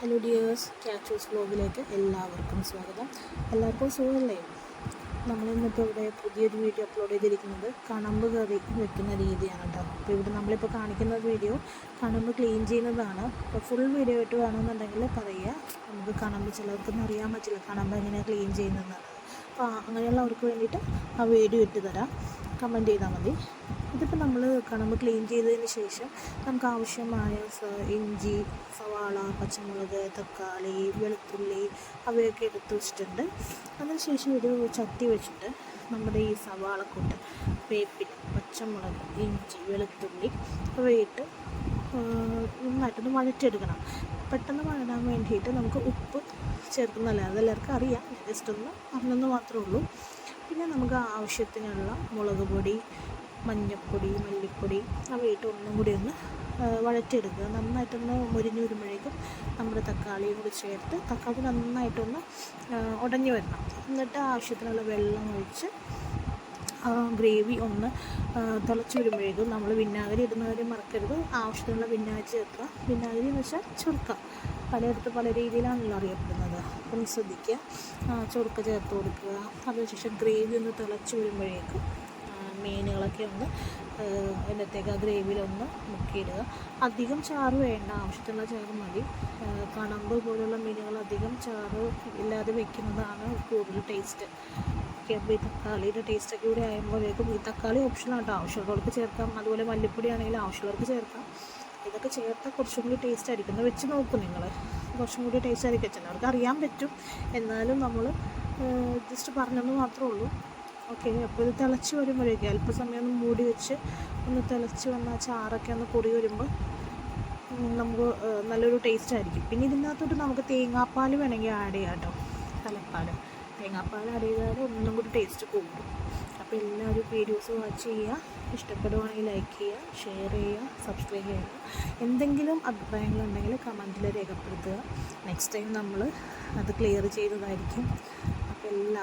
Hello dears, ക്യാച്ചൂസ് വ്ലോഗിലേക്ക് എല്ലാവർക്കും സ്വാഗതം. എല്ലാവർക്കും സുഖമല്ലേ? നമ്മളിന്നിപ്പോൾ ഇവിടെ പുതിയൊരു വീഡിയോ അപ്ലോഡ് ചെയ്തിരിക്കുന്നത് കണമ്പ് കറി വെക്കുന്ന രീതിയാണ് കേട്ടോ. അപ്പോൾ ഇവിടെ നമ്മളിപ്പോൾ കാണിക്കുന്ന വീഡിയോ കണമ്പ് ക്ലീൻ ചെയ്യുന്നതാണ്. അപ്പോൾ ഫുൾ വീഡിയോ ആയിട്ട് വേണമെന്നുണ്ടെങ്കിൽ പറയുക. നമുക്ക് കണമ്പ് ചിലർക്കൊന്നും അറിയാൻ പറ്റില്ല കണമ്പ് എങ്ങനെയാണ് ക്ലീൻ ചെയ്യുന്നതെന്ന്. അപ്പോൾ അങ്ങനെയുള്ളവർക്ക് വേണ്ടിയിട്ട് ആ വീഡിയോ ഇട്ട് തരാം, കമൻറ്റ് ചെയ്താൽ മതി. ഇതിപ്പോൾ നമ്മൾ കണമ്പ് ക്ലീൻ ചെയ്തതിന് ശേഷം നമുക്ക് ആവശ്യമായ ഇഞ്ചി, സവാള, പച്ചമുളക്, തക്കാളി, വെളുത്തുള്ളി അവയൊക്കെ എടുത്ത് വെച്ചിട്ടുണ്ട്. അതിനുശേഷം ഒരു ചട്ടി വെച്ചിട്ട് നമ്മുടെ ഈ സവാളക്കൂട്ട്, വേപ്പില, പച്ചമുളക്, ഇഞ്ചി, വെളുത്തുള്ളി അവയിട്ട് നന്നായിട്ടൊന്ന് വഴറ്റിയെടുക്കണം. പെട്ടെന്ന് വഴടാൻ വേണ്ടിയിട്ട് നമുക്ക് ഉപ്പ് ചേർക്കുന്നതല്ല, അതെല്ലാവർക്കും അറിയാം, ജസ്റ്റ് ഒന്ന് പറഞ്ഞെന്ന് മാത്രമേ ഉള്ളൂ. പിന്നെ നമുക്ക് ആവശ്യത്തിനുള്ള മുളക് പൊടി, മഞ്ഞൾപ്പൊടി, മല്ലിപ്പൊടി അവയിട്ട് ഒന്നും കൂടി ഒന്ന് വഴറ്റിയെടുക്കുക. നന്നായിട്ടൊന്ന് മുരിഞ്ഞ് വരുമ്പോഴേക്കും നമ്മുടെ തക്കാളിയും കൂടി ചേർത്ത് തക്കാളി നന്നായിട്ടൊന്ന് ഉടഞ്ഞു വരണം. എന്നിട്ട് ആവശ്യത്തിനുള്ള വെള്ളം ഒഴിച്ച് ഗ്രേവി ഒന്ന് തിളച്ച് വരുമ്പോഴേക്കും നമ്മൾ വിനാഗിരി ഇടുന്ന കാര്യം മറക്കരുത്. ആവശ്യത്തിനുള്ള വിനാഗിരി ചേർക്കുക. വിനാഗിരി എന്ന് വെച്ചാൽ ചുരുക്ക, പലയിടത്ത് പല രീതിയിലാണല്ലോ അറിയപ്പെടുന്നത്, ഒന്ന് ശ്രദ്ധിക്കുക. ചുരുക്ക ചേർത്ത് കൊടുക്കുക. അതിനുശേഷം ഗ്രേവി ഒന്ന് തിളച്ച് വരുമ്പോഴേക്കും മീനുകളൊക്കെ ഒന്ന് അതിനകത്തേക്ക് ആ ഗ്രേവിയിലൊന്ന് മുക്കിയിടുക. അധികം ചാറ് വേണ്ട, ആവശ്യത്തിനുള്ള ചാറ് മതി. കണമ്പ് പോലുള്ള മീനുകൾ അധികം ചാറ് ഇല്ലാതെ വെക്കുന്നതാണ് കൂടുതൽ ടേസ്റ്റ്. അപ്പോൾ ഈ തക്കാളിയുടെ ടേസ്റ്റൊക്കെ കൂടി ആകുമ്പോഴേക്കും, ഈ തക്കാളി ഓപ്ഷനാട്ടോ, ആവശ്യമുള്ളവർക്ക് ചേർക്കാം. അതുപോലെ മല്ലിപ്പൊടി ആണെങ്കിൽ ആവശ്യമുള്ളവർക്ക് ചേർക്കാം. ഇതൊക്കെ ചേർത്താൽ കുറച്ചും കൂടി ടേസ്റ്റ് ആയിരിക്കും. വെച്ച് നോക്കും നിങ്ങൾ, കുറച്ചും കൂടി ടേസ്റ്റ് ആയിരിക്കും. ചിലവർക്ക് അറിയാൻ പറ്റും, എന്നാലും നമ്മൾ ജസ്റ്റ് പറഞ്ഞെന്ന് മാത്രമേ ഉള്ളൂ. ഓക്കെ. അപ്പോൾ ഇത് തിളച്ച് വരുമ്പോഴേക്കും അല്പസമയം ഒന്ന് മൂടി വെച്ച് ഒന്ന് തിളച്ച് വന്ന ചാറൊക്കെ ഒന്ന് കുറി വരുമ്പോൾ നമുക്ക് നല്ലൊരു ടേസ്റ്റ് ആയിരിക്കും. പിന്നെ ഇതിനകത്തോട്ട് നമുക്ക് തേങ്ങാപ്പാൽ വേണമെങ്കിൽ ആഡ് ചെയ്യാം കേട്ടോ, തലപ്പാൽ. തേങ്ങാപ്പാൽ ആഡ് ചെയ്താൽ ഒന്നും കൂടി ടേസ്റ്റ് കൂടും. അപ്പോൾ എല്ലാവരും വീഡിയോസ് വാച്ച് ചെയ്യുക. ഇഷ്ടപ്പെടുവാണെങ്കിൽ ലൈക്ക് ചെയ്യുക, ഷെയർ ചെയ്യുക, സബ്സ്ക്രൈബ് ചെയ്യുക. എന്തെങ്കിലും അഭിപ്രായങ്ങളുണ്ടെങ്കിൽ കമൻറ്റിൽ രേഖപ്പെടുത്തുക. നെക്സ്റ്റ് ടൈം നമ്മൾ അത് ക്ലിയർ ചെയ്തതായിരിക്കും. അപ്പോൾ എല്ലാവരും